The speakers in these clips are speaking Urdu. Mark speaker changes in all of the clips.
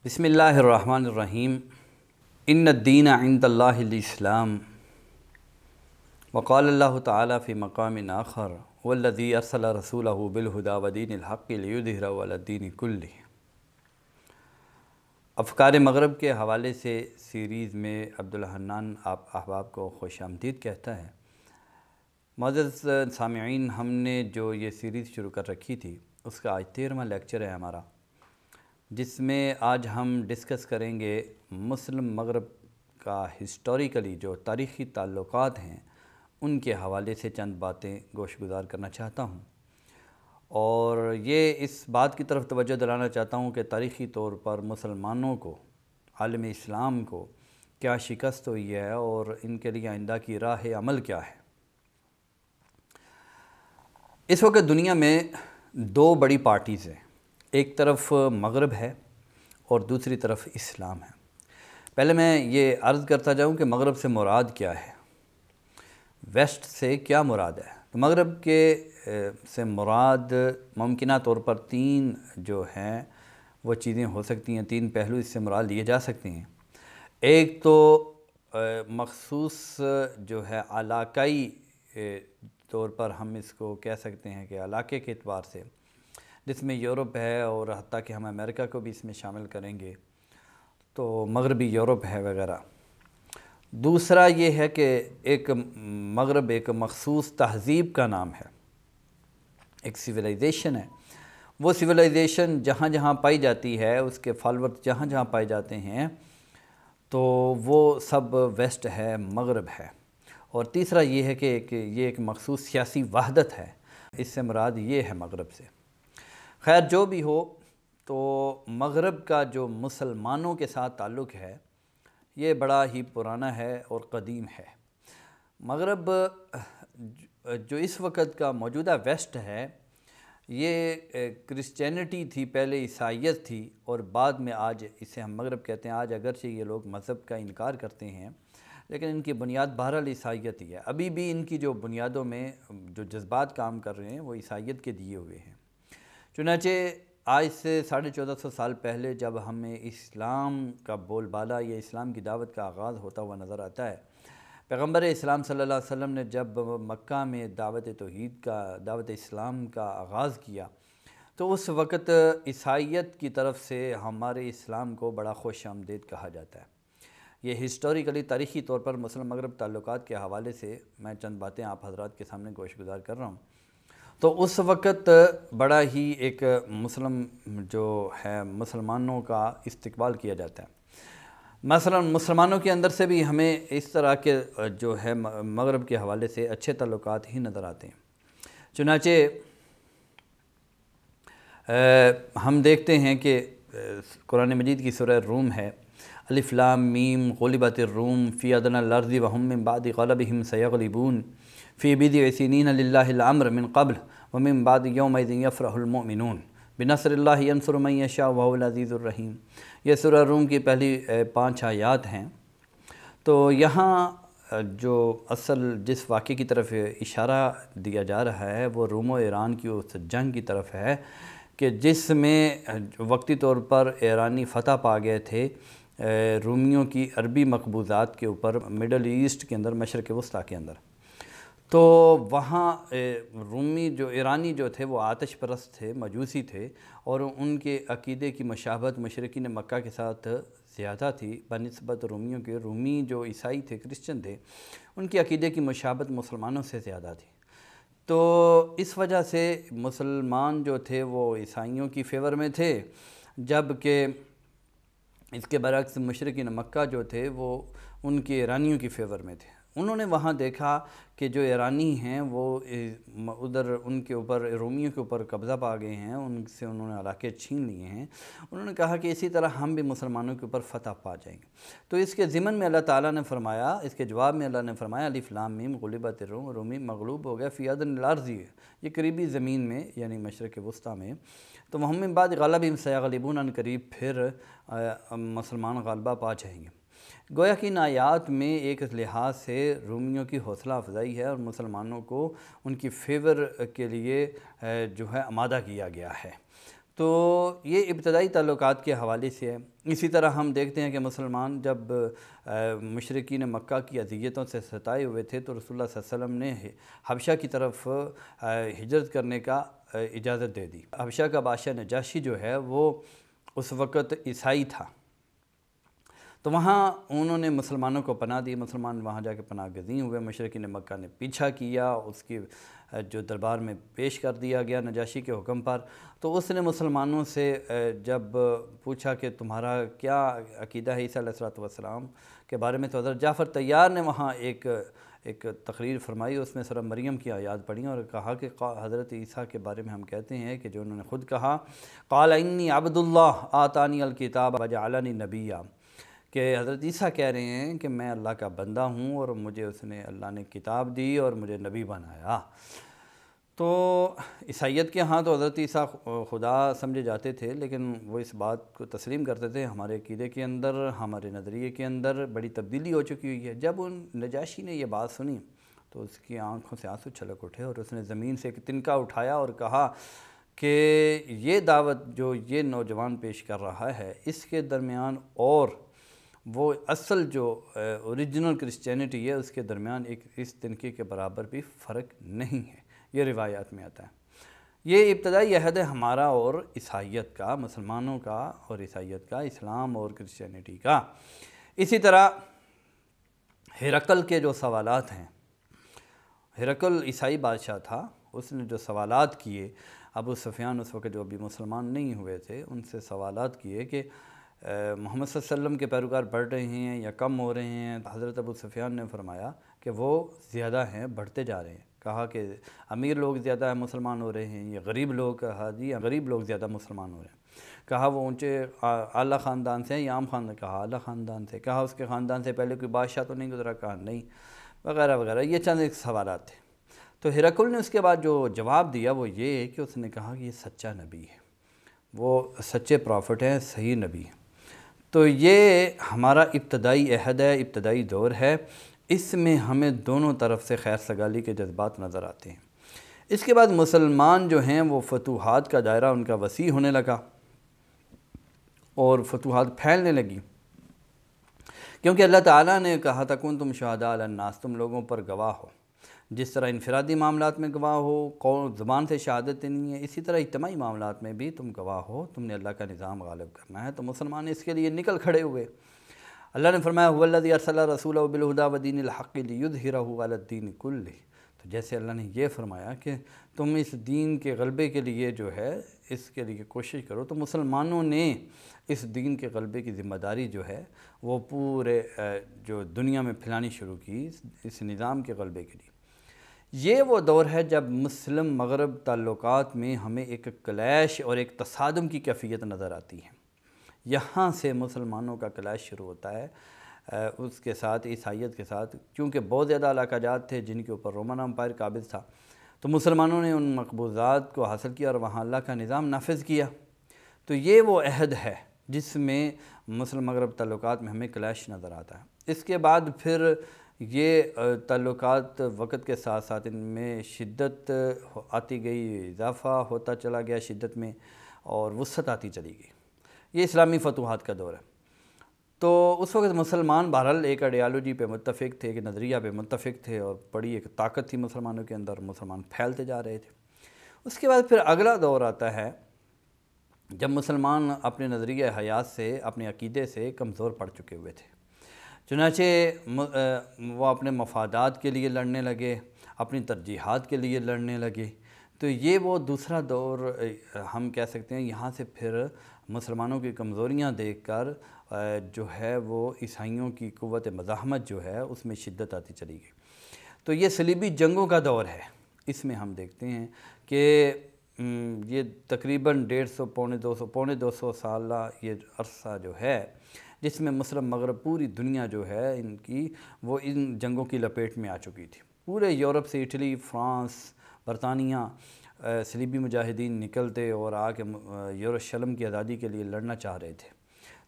Speaker 1: بسم اللہ الرحمن الرحیم ان الدین عند اللہ الاسلام وقال اللہ تعالی فی مقام آخر والذی ارسل رسولہ بالہدی ودین الحق لیظہرہ علی الدین کلہ۔ افکار مغرب کے حوالے سے سیریز میں عبدالحنان آپ احباب کو خوش آمدید کہتا ہے۔ معزز سامعین، ہم نے جو یہ سیریز شروع کر رکھی تھی اس کا آج 13واں لیکچر ہے ہمارا، جس میں آج ہم ڈسکس کریں گے مسلم مغرب کا ہسٹوریکلی جو تاریخی تعلقات ہیں ان کے حوالے سے چند باتیں گوش گزار کرنا چاہتا ہوں، اور یہ اس بات کی طرف توجہ دلانا چاہتا ہوں کہ تاریخی طور پر مسلمانوں کو، عالم اسلام کو کیا شکست ہوئی ہے اور ان کے لیے آئندہ کی راہ عمل کیا ہے۔ اس وقت دنیا میں دو بڑی پارٹیز ہیں، ایک طرف مغرب ہے اور دوسری طرف اسلام ہے۔ پہلے میں یہ عرض کرتا جاؤں کہ مغرب سے مراد کیا ہے، ویسٹ سے کیا مراد ہے۔ تو مغرب کے سے مراد ممکنہ طور پر تین جو ہیں وہ چیزیں ہو سکتی ہیں، تین پہلو اس سے مراد لیے جا سکتے ہیں۔ ایک تو مخصوص جو ہے علاقائی طور پر ہم اس کو کہہ سکتے ہیں کہ علاقے کے اعتبار سے، جس میں یورپ ہے اور حتیٰ کہ ہم امریکہ کو بھی اس میں شامل کریں گے تو مغربی یورپ ہے وغیرہ۔ دوسرا یہ ہے کہ ایک مغرب ایک مخصوص تہذیب کا نام ہے، ایک سویلائزیشن ہے۔ وہ سویلائزیشن جہاں جہاں پائی جاتی ہے، اس کے فالورز جہاں جہاں پائے جاتے ہیں تو وہ سب ویسٹ ہے، مغرب ہے۔ اور تیسرا یہ ہے کہ یہ ایک مخصوص سیاسی وحدت ہے، اس سے مراد یہ ہے مغرب سے۔ خیر جو بھی ہو، تو مغرب کا جو مسلمانوں کے ساتھ تعلق ہے یہ بڑا ہی پرانا ہے اور قدیم ہے۔ مغرب جو اس وقت کا موجودہ ویسٹ ہے، یہ کرسچینٹی تھی، پہلے عیسائیت تھی اور بعد میں آج اسے ہم مغرب کہتے ہیں۔ آج اگرچہ یہ لوگ مذہب کا انکار کرتے ہیں لیکن ان کی بنیاد بہرحال عیسائیت ہی ہے۔ ابھی بھی ان کی جو بنیادوں میں جو جذبات کام کر رہے ہیں وہ عیسائیت کے دیے ہوئے ہیں۔ چنانچہ آج سے 1450 سال پہلے جب ہمیں اسلام کا بول بالا یا اسلام کی دعوت کا آغاز ہوتا ہوا نظر آتا ہے، پیغمبر اسلام صلی اللہ علیہ وسلم نے جب مکہ میں دعوت توحید کا، دعوت اسلام کا آغاز کیا تو اس وقت عیسائیت کی طرف سے ہمارے اسلام کو بڑا خوش آمدید کہا جاتا ہے۔ یہ ہسٹوریکلی تاریخی طور پر مسلم مغرب تعلقات کے حوالے سے میں چند باتیں آپ حضرات کے سامنے گوش گزار کر رہا ہوں۔ تو اس وقت بڑا ہی ایک مسلم جو ہے مسلمانوں کا استقبال کیا جاتا ہے۔ مثلا مسلمانوں کے اندر سے بھی ہمیں اس طرح کے جو ہے مغرب کے حوالے سے اچھے تعلقات ہی نظر آتے ہیں۔ چنانچہ ہم دیکھتے ہیں کہ قرآن مجید کی سورہ روم ہے، الف لام میم غلبت الروم فی ادنی الارض وهم من بعد غلبهم سیغلبون فی بضع سنین للہ الامر من قبل ومن بعد یومئذ یفرح المؤمنون بنصر اللہ ینصر من یشاء وہو العزیز الرحیم۔ یہ سورہ روم کی پہلی 5 آیات ہیں۔ تو یہاں جو اصل جس واقعے کی طرف اشارہ دیا جا رہا ہے وہ روم و ایران کی اس جنگ کی طرف ہے کہ جس میں وقتی طور پر ایرانی فتح پا گئے تھے رومیوں کی عربی مقبوضات کے اوپر، مڈل ایسٹ کے اندر، مشرق وسطیٰ کے اندر۔ تو وہاں رومی جو ایرانی جو تھے وہ آتش پرست تھے، مجوسی تھے، اور ان کے عقیدے کی مشابہت مشرکین مکہ کے ساتھ زیادہ تھی بنسبت رومیوں کے۔ رومی جو عیسائی تھے، کرسچن تھے، ان کی عقیدے کی مشابہت مسلمانوں سے زیادہ تھی۔ تو اس وجہ سے مسلمان جو تھے وہ عیسائیوں کی فیور میں تھے، جبکہ اس کے برعکس مشرکین مکہ جو تھے وہ ان کے ایرانیوں کی فیور میں تھے۔ انہوں نے وہاں دیکھا کہ جو ایرانی ہیں وہ ادھر ان کے اوپر، رومیوں کے اوپر قبضہ پا گئے ہیں، ان سے انہوں نے علاقے چھین لیے ہیں۔ انہوں نے کہا کہ اسی طرح ہم بھی مسلمانوں کے اوپر فتح پا جائیں گے۔ تو اس کے ضمن میں اللہ تعالیٰ نے فرمایا، اس کے جواب میں اللہ نے فرمایا الف لام میم غلبت الروم، رومی مغلوب ہو گیا فی ادنی الارض، یہ قریبی زمین میں یعنی مشرق وسطیٰ میں۔ تو وہم من بعد غلبہم سیغلبون، ان قریب پھر مسلمان غلبہ پا جائیں گے۔ گویا کہ ان آیات میں ایک لحاظ سے رومیوں کی حوصلہ افزائی ہے اور مسلمانوں کو ان کی فیور کے لیے جو ہے آمادہ کیا گیا ہے۔ تو یہ ابتدائی تعلقات کے حوالے سے ہے۔ اسی طرح ہم دیکھتے ہیں کہ مسلمان جب مشرکین مکہ کی اذیتوں سے ستائے ہوئے تھے تو رسول اللہ صلی اللہ علیہ وسلم نے حبشہ کی طرف ہجرت کرنے کا اجازت دے دی۔ حبشہ کا بادشاہ نجاشی جو ہے وہ اس وقت عیسائی تھا، تو وہاں انہوں نے مسلمانوں کو پناہ دی، مسلمان وہاں جا کے پناہ گزین ہوئے، مشرکین مکہ نے پیچھا کیا، اس کی جو دربار میں پیش کر دیا گیا نجاشی کے حکم پر۔ تو اس نے مسلمانوں سے جب پوچھا کہ تمہارا کیا عقیدہ ہے عیسیٰ علیہ السلام کے بارے میں، تو حضرت جعفر طیار نے وہاں ایک تقریر فرمائی، اس میں سورہ مریم کی آیات پڑھی اور کہا کہ حضرت عیسیٰ کے بارے میں ہم کہتے ہیں کہ جو انہوں نے خود کہا، قال انی عبد اللہ آتانی الکتاب وجعلنی نبیا، کہ حضرت عیسیٰ کہہ رہے ہیں کہ میں اللہ کا بندہ ہوں اور مجھے اس نے اللہ نے کتاب دی اور مجھے نبی بنایا۔ تو عیسائیت کے ہاں تو حضرت عیسیٰ خدا سمجھے جاتے تھے، لیکن وہ اس بات کو تسلیم کرتے تھے۔ ہمارے عقیدے کے اندر، ہمارے نظریے کے اندر بڑی تبدیلی ہو چکی ہوئی ہے۔ جب ان نجاشی نے یہ بات سنی تو اس کی آنکھوں سے آنسو چھلک اٹھے اور اس نے زمین سے ایک تنکا اٹھایا اور کہا کہ یہ دعوت جو یہ نوجوان پیش کر رہا ہے، اس کے درمیان اور وہ اصل جو اوریجنل کرسچینٹی ہے اس کے درمیان ایک اس تنکے کے برابر بھی فرق نہیں ہے۔ یہ روایات میں آتا ہے۔ یہ ابتدائی عہد ہے ہمارا اور عیسائیت کا، مسلمانوں کا اور عیسائیت کا، اسلام اور کرسچینٹی کا۔ اسی طرح ہرقل کے جو سوالات ہیں، ہرقل عیسائی بادشاہ تھا، اس نے جو سوالات کیے، ابو سفیان اس وقت جو ابھی مسلمان نہیں ہوئے تھے، ان سے سوالات کیے کہ محمد صلی اللہ علیہ وسلم کے پیروکار بڑھ رہے ہیں یا کم ہو رہے ہیں۔ حضرت ابو سفیان نے فرمایا کہ وہ زیادہ ہیں، بڑھتے جا رہے ہیں۔ کہا کہ امیر لوگ زیادہ مسلمان ہو رہے ہیں، یہ غریب لوگ، کہا جی غریب لوگ زیادہ مسلمان ہو رہے ہیں۔ کہا وہ اونچے اعلیٰ خاندان سے ہیں یا عام خاندان، کہا اعلیٰ خاندان سے۔ کہا اس کے خاندان سے پہلے کوئی بادشاہ تو نہیں گزرا، کہا نہیں، وغیرہ وغیرہ۔ یہ چند ایک سوالات تھے۔ تو ہرقل نے اس کے بعد جو جواب دیا وہ یہ ہے کہ اس نے کہا کہ یہ سچا نبی ہے، وہ سچے پرافٹ ہیں، صحیح نبی ہیں۔ تو یہ ہمارا ابتدائی عہد ہے، ابتدائی دور ہے، اس میں ہمیں دونوں طرف سے خیر سگالی کے جذبات نظر آتے ہیں۔ اس کے بعد مسلمان جو ہیں وہ فتوحات کا دائرہ ان کا وسیع ہونے لگا اور فتوحات پھیلنے لگی، کیونکہ اللہ تعالیٰ نے کہا تھا کنتم شہداء علی الناس، تم لوگوں پر گواہ ہو۔ جس طرح انفرادی معاملات میں گواہ ہو، زبان سے شہادت نہیں ہے، اسی طرح اجتماعی معاملات میں بھی تم گواہ ہو، تم نے اللہ کا نظام غالب کرنا ہے۔ تو مسلمان اس کے لیے نکل کھڑے ہوئے۔ اللہ نے فرمایا هو الذی ارسل رسولہ بالہدی ودین الحق لیظہرہ علی الدین کلہ۔ تو جیسے اللہ نے یہ فرمایا کہ تم اس دین کے غلبے کے لیے جو ہے اس کے لیے کوشش کرو، تو مسلمانوں نے اس دین کے غلبے کی ذمہ داری جو ہے وہ پورے جو دنیا میں پھیلانی شروع کی اس نظام کے غلبے کے لیے۔ یہ وہ دور ہے جب مسلم مغرب تعلقات میں ہمیں ایک کلیش اور ایک تصادم کی کیفیت نظر آتی ہے۔ یہاں سے مسلمانوں کا کلیش شروع ہوتا ہے اس کے ساتھ، عیسائیت کے ساتھ، کیونکہ بہت زیادہ علاقہ جات تھے جن کے اوپر رومن امپائر قابض تھا، تو مسلمانوں نے ان مقبوضات کو حاصل کیا اور وہاں اللہ کا نظام نافذ کیا۔ تو یہ وہ عہد ہے جس میں مسلم مغرب تعلقات میں ہمیں کلیش نظر آتا ہے۔ اس کے بعد پھر یہ تعلقات وقت کے ساتھ ساتھ ان میں شدت آتی گئی، اضافہ ہوتا چلا گیا شدت میں، اور وسعت آتی چلی گئی۔ یہ اسلامی فتوحات کا دور ہے۔ تو اس وقت مسلمان بہرحال ایک آئیڈیالوجی پہ متفق تھے، ایک نظریہ پہ متفق تھے، اور بڑی ایک طاقت تھی مسلمانوں کے اندر، مسلمان پھیلتے جا رہے تھے۔ اس کے بعد پھر اگلا دور آتا ہے جب مسلمان اپنے نظریہ حیات سے، اپنے عقیدے سے کمزور پڑ چکے ہوئے تھے، چنانچہ وہ اپنے مفادات کے لیے لڑنے لگے، اپنی ترجیحات کے لیے لڑنے لگے۔ تو یہ وہ دوسرا دور ہم کہہ سکتے ہیں۔ یہاں سے پھر مسلمانوں کی کمزوریاں دیکھ کر جو ہے وہ عیسائیوں کی قوت مزاحمت جو ہے اس میں شدت آتی چلی گئی۔ تو یہ صلیبی جنگوں کا دور ہے۔ اس میں ہم دیکھتے ہیں کہ یہ تقریباً 150 پونے 200 سالہ یہ عرصہ جو ہے جس میں مسلم مغرب پوری دنیا جو ہے ان کی وہ ان جنگوں کی لپیٹ میں آ چکی تھی۔ پورے یورپ سے اٹلی، فرانس، برطانیہ صلیبی مجاہدین نکلتے اور آ کے یروشلم کی آزادی کے لیے لڑنا چاہ رہے تھے،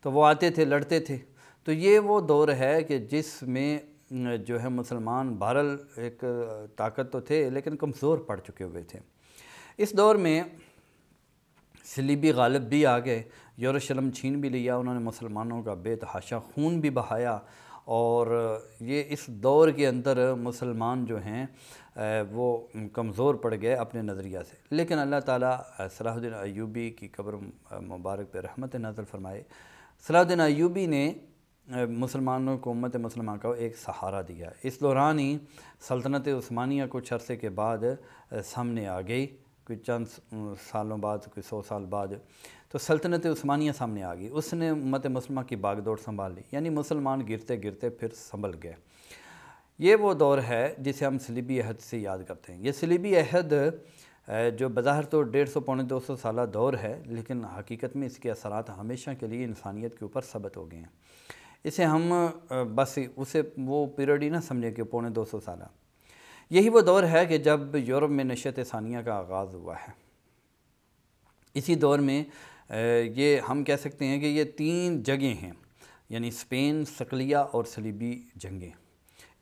Speaker 1: تو وہ آتے تھے، لڑتے تھے۔ تو یہ وہ دور ہے کہ جس میں جو ہے مسلمان بہرحال ایک طاقت تو تھے لیکن کمزور پڑ چکے ہوئے تھے۔ اس دور میں صلیبی غالب بھی آ گئے، یروشلم چھین بھی لیا، انہوں نے مسلمانوں کا بے تحاشا خون بھی بہایا، اور یہ اس دور کے اندر مسلمان جو ہیں وہ کمزور پڑ گئے اپنے نظریہ سے۔ لیکن اللہ تعالیٰ صلاح الدین ایوبی کی قبر مبارک پہ رحمت نازل فرمائے، صلاح الدین ایوبی نے مسلمانوں کو، امت مسلمہ کو ایک سہارا دیا۔ اس دوران ہی سلطنت عثمانیہ کچھ عرصے کے بعد سامنے آ گئی، کوئی چند سالوں بعد، کوئی 100 سال بعد، تو سلطنت عثمانیہ سامنے آ گئی، اس نے امت مسلمہ کی باغ دوڑ سنبھال لی، یعنی مسلمان گرتے گرتے پھر سنبھل گئے۔ یہ وہ دور ہے جسے ہم صلیبی عہد سے یاد کرتے ہیں۔ یہ صلیبی عہد جو بظاہر تو 150 پونے 200 سالہ دور ہے، لیکن حقیقت میں اس کے اثرات ہمیشہ کے لیے انسانیت کے اوپر ثابت ہو گئے ہیں۔ اسے ہم بس اسے وہ پیریڈ ہی نہ سمجھیں کہ پونے 200 سالہ۔ یہی وہ دور ہے کہ جب یورپ میں نشأت ثانیہ کا آغاز ہوا ہے۔ اسی دور میں یہ ہم کہہ سکتے ہیں کہ یہ 3 جگہیں ہیں، یعنی اسپین، صقلیہ اور صلیبی جنگیں۔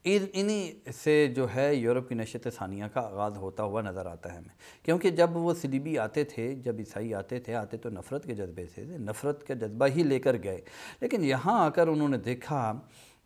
Speaker 1: انہی سے جو ہے یورپ کی نشأت ثانیہ کا آغاز ہوتا ہوا نظر آتا ہے ہمیں، کیونکہ جب وہ صلیبی آتے تھے، جب عیسائی آتے تو نفرت کے جذبے سے، نفرت کا جذبہ ہی لے کر گئے، لیکن یہاں آ کر انہوں نے دیکھا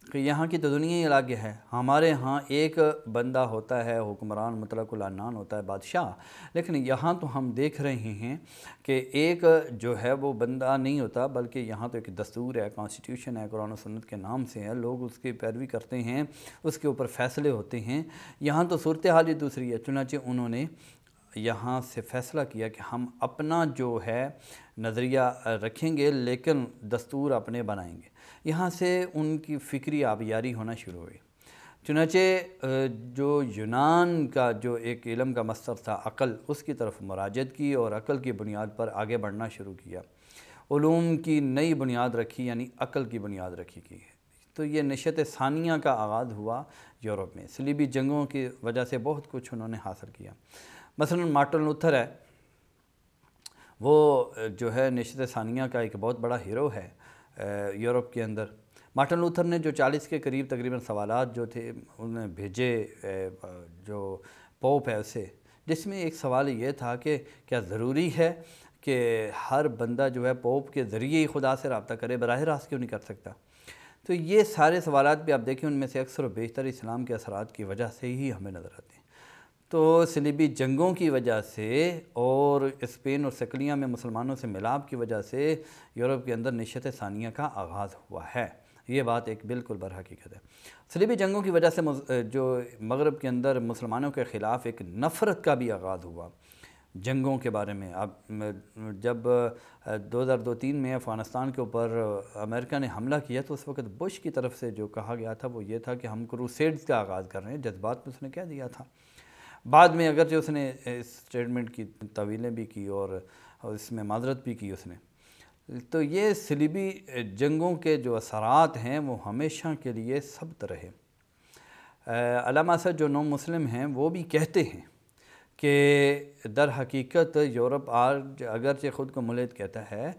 Speaker 1: کہ یہاں کی تو دنیا ہی الگ ہے۔ ہمارے ہاں ایک بندہ ہوتا ہے حکمران، مطلق العنان ہوتا ہے بادشاہ، لیکن یہاں تو ہم دیکھ رہے ہیں کہ ایک جو ہے وہ بندہ نہیں ہوتا، بلکہ یہاں تو ایک دستور ہے، کانسٹیٹیوشن ہے، قرآن و سنت کے نام سے ہے، لوگ اس کی پیروی کرتے ہیں، اس کے اوپر فیصلے ہوتے ہیں۔ یہاں تو صورتحال ہی دوسری ہے، چنانچہ انہوں نے یہاں سے فیصلہ کیا کہ ہم اپنا جو ہے نظریہ رکھیں گے، لیکن دستور اپنے بنائیں گے۔ یہاں سے ان کی فکری آبیاری ہونا شروع ہوئی۔ چنانچہ جو یونان کا جو ایک علم کا مصدر تھا عقل، اس کی طرف مراجعت کی اور عقل کی بنیاد پر آگے بڑھنا شروع کیا، علوم کی نئی بنیاد رکھی، یعنی عقل کی بنیاد رکھی گئی۔ تو یہ نشأت ثانیہ کا آغاز ہوا یورپ میں۔ صلیبی جنگوں کی وجہ سے بہت کچھ انہوں نے حاصل کیا۔ مثلا مارٹن لوتھر ہے، وہ جو ہے نشأت ثانیہ کا ایک بہت بڑا ہیرو ہے یورپ کے اندر۔ مارٹن لوتھر نے جو 40 کے قریب تقریباً سوالات جو تھے انہیں بھیجے جو پوپ ہے اسے، جس میں ایک سوال یہ تھا کہ کیا ضروری ہے کہ ہر بندہ جو ہے پوپ کے ذریعے ہی خدا سے رابطہ کرے، براہ راست کیوں نہیں کر سکتا؟ تو یہ سارے سوالات بھی آپ دیکھیں، ان میں سے اکثر و بیشتر اسلام کے اثرات کی وجہ سے ہی ہمیں نظر آتے ہیں۔ تو صلیبی جنگوں کی وجہ سے اور اسپین اور صقلیہ میں مسلمانوں سے ملاپ کی وجہ سے یورپ کے اندر نشأت ثانیہ کا آغاز ہوا ہے۔ یہ بات ایک بالکل برحقیقت ہے۔ صلیبی جنگوں کی وجہ سے جو مغرب کے اندر مسلمانوں کے خلاف ایک نفرت کا بھی آغاز ہوا۔ جنگوں کے بارے میں اب جب 2002-3 میں افغانستان کے اوپر امریکہ نے حملہ کیا تو اس وقت بش کی طرف سے جو کہا گیا تھا وہ یہ تھا کہ ہم کروسیڈز کا آغاز کر رہے ہیں، جذبات میں اس نے کہہ دیا تھا۔ بعد میں اگرچہ اس نے اس سٹیٹمنٹ کی تعویلیں بھی کی اور اس میں معذرت بھی کی اس نے۔ تو یہ صلیبی جنگوں کے جو اثرات ہیں وہ ہمیشہ کے لیے ثبت رہے۔ علامہ اسد جو نو مسلم ہیں وہ بھی کہتے ہیں کہ در حقیقت یورپ آج اگرچہ خود کو ملحد کہتا ہے،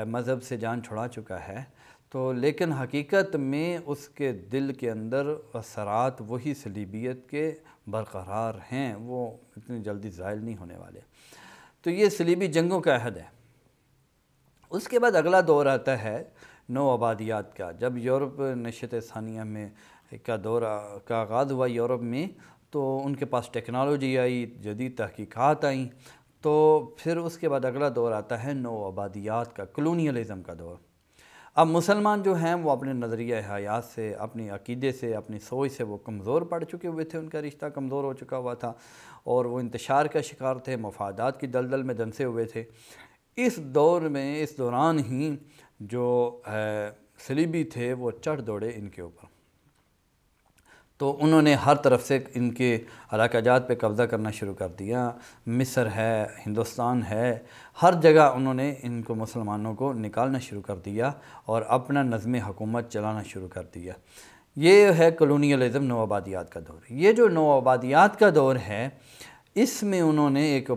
Speaker 1: مذہب سے جان چھڑا چکا ہے، تو لیکن حقیقت میں اس کے دل کے اندر اثرات وہی صلیبیت کے برقرار ہیں، وہ اتنی جلدی زائل نہیں ہونے والے۔ تو یہ صلیبی جنگوں کا عہد ہے۔ اس کے بعد اگلا دور آتا ہے نو آبادیات کا۔ جب یورپ نشأت ثانیہ میں کا دور کا آغاز ہوا یورپ میں، تو ان کے پاس ٹیکنالوجی آئی، جدید تحقیقات آئیں، تو پھر اس کے بعد اگلا دور آتا ہے نو آبادیات کا، کلونیلزم کا دور۔ اب مسلمان جو ہیں وہ اپنے نظریہ حیات سے، اپنی عقیدے سے، اپنی سوچ سے وہ کمزور پڑ چکے ہوئے تھے، ان کا رشتہ کمزور ہو چکا ہوا تھا اور وہ انتشار کا شکار تھے، مفادات کی دلدل میں دھنسے ہوئے تھے۔ اس دور میں، اس دوران ہی جو صلیبی تھے وہ چڑھ دوڑے ان کے اوپر، تو انہوں نے ہر طرف سے ان کے علاقہ جات پہ قبضہ کرنا شروع کر دیا۔ مصر ہے، ہندوستان ہے، ہر جگہ انہوں نے ان کو مسلمانوں کو نکالنا شروع کر دیا اور اپنا نظم حکومت چلانا شروع کر دیا۔ یہ ہے کلونیلزم، نو آبادیات کا دور۔ یہ جو نو آبادیات کا دور ہے، اس میں انہوں نے ایک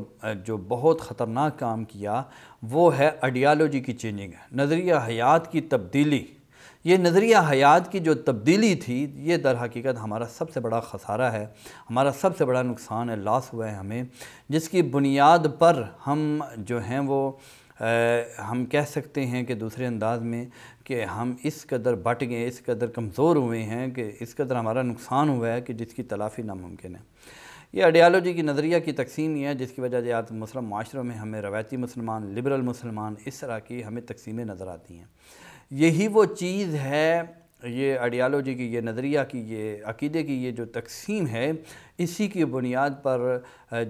Speaker 1: جو بہت خطرناک کام کیا وہ ہے آئیڈیالوجی کی چینجنگ، نظریہ حیات کی تبدیلی۔ یہ نظریہ حیات کی جو تبدیلی تھی، یہ در حقیقت ہمارا سب سے بڑا خسارہ ہے، ہمارا سب سے بڑا نقصان ہے، لاس ہوا ہے ہمیں، جس کی بنیاد پر ہم جو ہیں وہ ہم کہہ سکتے ہیں کہ دوسرے انداز میں کہ ہم اس قدر بٹ گئے، اس قدر کمزور ہوئے ہیں کہ اس قدر ہمارا نقصان ہوا ہے کہ جس کی تلافی ناممکن ہے۔ یہ آئیڈیالوجی کی نظریہ کی تقسیم ہی ہے جس کی وجہ سے آج مسلم معاشروں میں ہمیں روایتی مسلمان، لبرل مسلمان، اس طرح کی ہمیں تقسیمیں نظر آتی ہیں۔ یہی وہ چیز ہے، یہ آئیڈیالوجی کی، یہ نظریہ کی، یہ عقیدے کی یہ جو تقسیم ہے، اسی کی بنیاد پر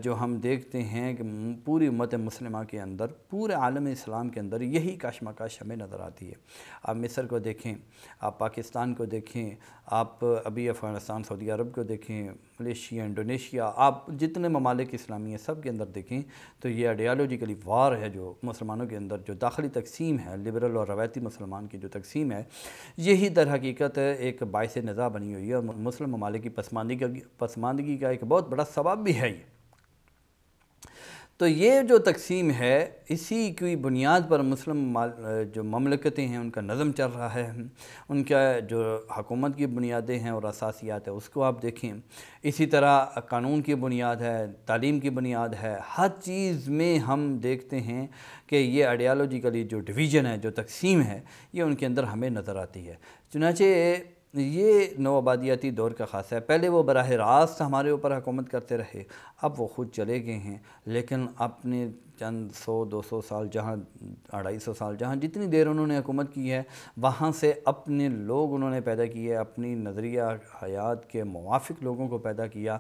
Speaker 1: جو ہم دیکھتے ہیں کہ پوری امت مسلمہ کے اندر، پورے عالم اسلام کے اندر یہی کشمکش ہمیں نظر آتی ہے۔ آپ مصر کو دیکھیں، آپ پاکستان کو دیکھیں، آپ ابھی افغانستان، سعودی عرب کو دیکھیں، ملیشیا، انڈونیشیا، آپ جتنے ممالک اسلامی ہیں سب کے اندر دیکھیں تو یہ آئیڈیالوجیکلی وار ہے جو مسلمانوں کے اندر جو داخلی تقسیم ہے، لبرل اور روایتی مسلمان کی جو تقسیم ہے، یہی در حقیقت ایک باعث نزاع بنی ہوئی ہے اور مسلم ممالک کی پسماندگی کا ایک بہت بڑا سبب بھی ہے۔ تو یہ جو تقسیم ہے، اسی کی بنیاد پر مسلم جو مملکتیں ہیں ان کا نظم چل رہا ہے، ان کا جو حکومت کی بنیادیں ہیں اور اساسیات ہیں اس کو آپ دیکھیں، اسی طرح قانون کی بنیاد ہے، تعلیم کی بنیاد ہے، ہر چیز میں ہم دیکھتے ہیں کہ یہ آئیڈیالوجیکلی جو ڈویژن ہے، جو تقسیم ہے، یہ ان کے اندر ہمیں نظر آتی ہے۔ چنانچہ یہ نوآبادیاتی دور کا خاصہ ہے۔ پہلے وہ براہ راست ہمارے اوپر حکومت کرتے رہے، اب وہ خود چلے گئے ہیں، لیکن اپنے چند 100-200 سال، جہاں 250 سال، جہاں جتنی دیر انہوں نے حکومت کی ہے، وہاں سے اپنے لوگ انہوں نے پیدا کیے، اپنی نظریہ حیات کے موافق لوگوں کو پیدا کیا۔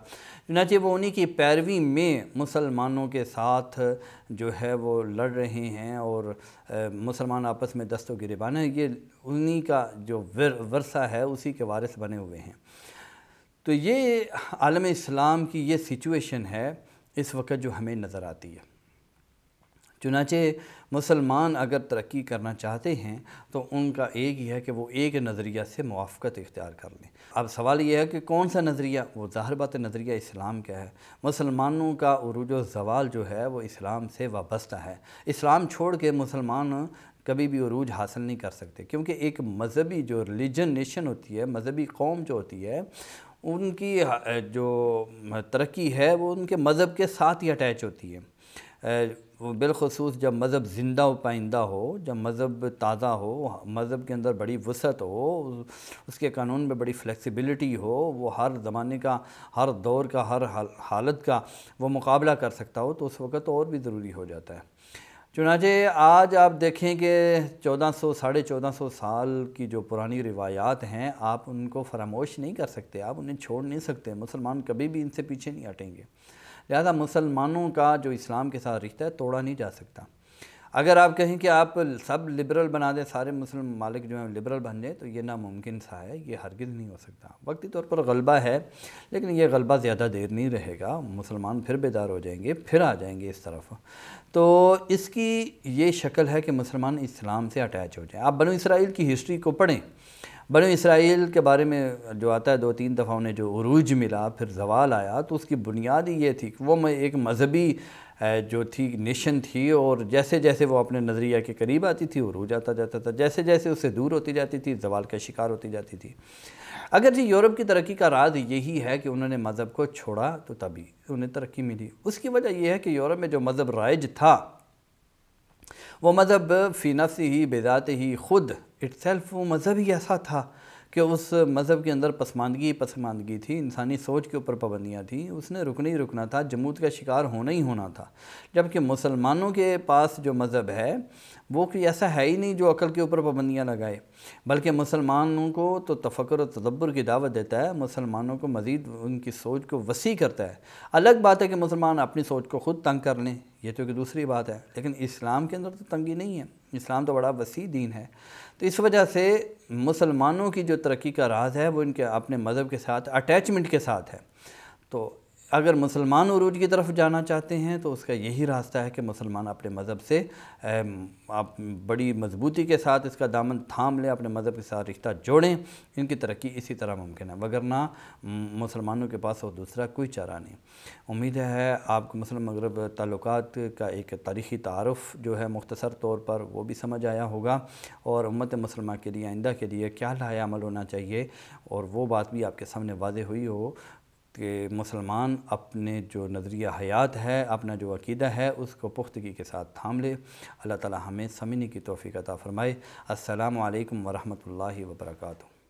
Speaker 1: چنانچہ وہ انہی کی پیروی میں مسلمانوں کے ساتھ جو ہے وہ لڑ رہے ہیں اور مسلمان آپس میں دست و گریبان ہے، یہ انہی کا جو ورثہ ہے اسی کے وارث بنے ہوئے ہیں۔ تو یہ عالم اسلام کی یہ سچویشن ہے اس وقت جو ہمیں نظر آتی ہے۔ چنانچہ مسلمان اگر ترقی کرنا چاہتے ہیں تو ان کا ایک ہی ہے کہ وہ ایک نظریہ سے موافقت اختیار کر لیں۔ اب سوال یہ ہے کہ کون سا نظریہ؟ وہ ظاہر بات ہے نظریہ اسلام کا ہے۔ مسلمانوں کا عروج و زوال جو ہے وہ اسلام سے وابستہ ہے۔ اسلام چھوڑ کے مسلمان کبھی بھی عروج حاصل نہیں کر سکتے، کیونکہ ایک مذہبی جو ریلیجن نیشن ہوتی ہے، مذہبی قوم جو ہوتی ہے، ان کی جو ترقی ہے وہ ان کے مذہب کے ساتھ ہی اٹیچ ہوتی ہے۔ بالخصوص جب مذہب زندہ و پائندہ ہو، جب مذہب تازہ ہو، مذہب کے اندر بڑی وسعت ہو، اس کے قانون میں بڑی فلیکسیبلٹی ہو، وہ ہر زمانے کا، ہر دور کا، ہر حالت کا وہ مقابلہ کر سکتا ہو، تو اس وقت اور بھی ضروری ہو جاتا ہے۔ چنانچہ آج آپ دیکھیں کہ 1400-1450 سال کی جو پرانی روایات ہیں، آپ ان کو فراموش نہیں کر سکتے، آپ انہیں چھوڑ نہیں سکتے۔ مسلمان کبھی بھی ان سے پیچھے نہیں ہٹیں گے۔ لہذا مسلمانوں کا جو اسلام کے ساتھ رشتہ ہے توڑا نہیں جا سکتا۔ اگر آپ کہیں کہ آپ سب لبرل بنا دیں، سارے مسلم ممالک جو ہیں لبرل بن جائیں، تو یہ ناممکن سا ہے، یہ ہرگز نہیں ہو سکتا۔ وقتی طور پر غلبہ ہے، لیکن یہ غلبہ زیادہ دیر نہیں رہے گا، مسلمان پھر بیدار ہو جائیں گے، پھر آ جائیں گے اس طرف۔ تو اس کی یہ شکل ہے کہ مسلمان اسلام سے اٹیچ ہو جائیں۔ آپ بنو اسرائیل کی ہسٹری کو پڑھیں، بنو اسرائیل کے بارے میں جو آتا ہے 2-3 دفعہ انہیں جو عروج ملا، پھر زوال آیا، تو اس کی بنیاد ہی یہ تھی کہ وہ ایک مذہبی جو تھی نیشن تھی، اور جیسے جیسے وہ اپنے نظریہ کے قریب آتی تھی عروج آتا جاتا تھا، جیسے جیسے اس سے دور ہوتی جاتی تھی زوال کا شکار ہوتی جاتی تھی۔ اگرچہ یورپ کی ترقی کا راز یہی ہے کہ انہوں نے مذہب کو چھوڑا تو تبھی انہیں ترقی ملی۔ اس کی وجہ یہ ہے کہ یورپ میں جو مذہب رائج تھا، وہ مذہب فی نفس ہی، بذات ہی، خود اٹ سیلف وہ مذہب ہی ایسا تھا کہ اس مذہب کے اندر پسماندگی تھی، انسانی سوچ کے اوپر پابندیاں تھیں، اس نے رکنا ہی رکنا تھا، جمود کا شکار ہونا ہی ہونا تھا۔ جبکہ مسلمانوں کے پاس جو مذہب ہے وہ کوئی ایسا ہے ہی نہیں جو عقل کے اوپر پابندیاں لگائے، بلکہ مسلمانوں کو تو تفکر و تدبر کی دعوت دیتا ہے، مسلمانوں کو مزید ان کی سوچ کو وسیع کرتا ہے۔ الگ بات ہے کہ مسلمان اپنی سوچ کو خود تنگ کر لیں، یہ تو ایک دوسری بات ہے، لیکن اسلام کے اندر تو تنگی نہیں ہے، اسلام تو بڑا وسیع دین ہے۔ تو اس وجہ سے مسلمانوں کی جو ترقی کا راز ہے وہ ان کے اپنے مذہب کے ساتھ اٹیچمنٹ کے ساتھ ہے۔ تو اگر مسلمان عروج کی طرف جانا چاہتے ہیں تو اس کا یہی راستہ ہے کہ مسلمان اپنے مذہب سے بڑی مضبوطی کے ساتھ اس کا دامن تھام لیں، اپنے مذہب کے ساتھ رشتہ جوڑیں، ان کی ترقی اسی طرح ممکن ہے، وگرنہ مسلمانوں کے پاس اور دوسرا کوئی چارہ نہیں۔ امید ہے آپ کو مسلم مغرب تعلقات کا ایک تاریخی تعارف جو ہے مختصر طور پر وہ بھی سمجھ آیا ہوگا، اور امت مسلمہ کے لیے آئندہ کے لیے کیا لائحہ عمل ہونا چاہیے، اور وہ بات بھی آپ کے سامنے واضح ہوئی ہو کہ مسلمان اپنے جو نظریہ حیات ہے، اپنا جو عقیدہ ہے، اس کو پختگی کے ساتھ تھام لے۔ اللہ تعالی ہمیں سمجھنے کی توفیق عطا فرمائے۔ السلام علیکم ورحمۃ اللہ وبرکاتہ۔